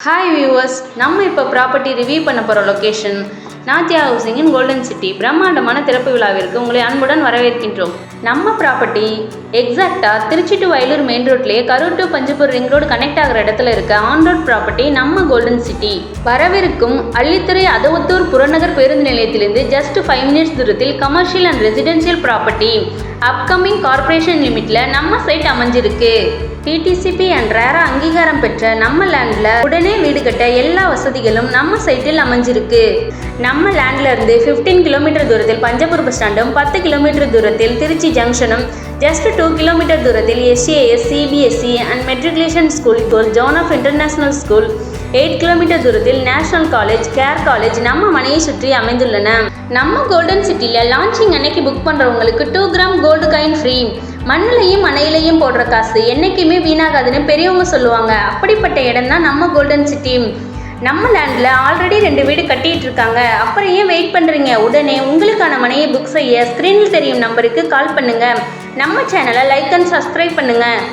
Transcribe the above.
Hi viewers, நம்ம இப்போ property review பண்ண போகிற லொக்கேஷன் நாத்தியா ஹவுசிங் இன் கோல்டன் சிட்டி. பிரம்மாண்டமான திறப்பு விழாவிற்கு உங்களை அன்புடன் வரவேற்கின்றோம். நம்ம ப்ராப்பர்ட்டி எக்ஸாக்டாக திருச்சி டு வயலூர் மெயின் ரோட்லேயே Karur to Panjappur ring road connect ஆகிற இடத்துல இருக்க ஆன் ரோட் ப்ராப்பர்ட்டி நம்ம கோல்டன் சிட்டி. வரவிருக்கும் அள்ளித்துறை அதவத்தூர் புறநகர் பேருந்து நிலையத்திலிருந்து ஜஸ்ட் 5 minutes தூரத்தில் commercial and residential property upcoming corporation லிமிட்ல நம்ம சைட் அமைஞ்சிருக்கு. டிடிசிபி அண்ட் ரேரா அங்கீகாரம் பெற்ற நம்ம லேண்ட்ல உடனே வீடு கட்ட எல்லா வசதிகளும் நம்ம சைட்டில் அமைஞ்சிருக்கு. நம்ம லேண்ட்ல இருந்து 15 கிலோமீட்டர் தூரத்தில் பஞ்சப்பூர் பஸ் ஸ்டாண்டும், 10 கிலோமீட்டர் தூரத்தில் திருச்சி ஜங்ஷனும், ஜஸ்ட் 2 கிலோமீட்டர் தூரத்தில் SAS, CBSE and matriculation school goal zone of international school, 8 kilometre தூரத்தில் நேஷனல் காலேஜ், கேர் காலேஜ் நம்ம மனையை சுற்றி அமைந்துள்ளன. நம்ம கோல்டன் சிட்டியில் லான்ச்சிங் அன்னைக்கு புக் பண்ணுறவங்களுக்கு 2 கிராம் கோல்டு காயின் ஃப்ரீ. மண்ணிலையும் மனையிலையும் போடுற காசு என்றைக்குமே வீணாகாதுன்னு பெரியவங்க சொல்லுவாங்க. அப்படிப்பட்ட இடம் தான் நம்ம கோல்டன் சிட்டி. நம்ம லேண்டில் ஆல்ரெடி 2 வீடு கட்டிகிட்டு இருக்காங்க. அப்புறம் ஏன் வெயிட் பண்ணுறீங்க? உடனே உங்களுக்கான மனையை புக் செய்ய ஸ்க்ரீனில் தெரியும் நம்பருக்கு கால் பண்ணுங்கள். நம்ம சேனலை லைக் அண்ட் சப்ஸ்கிரைப் பண்ணுங்கள்.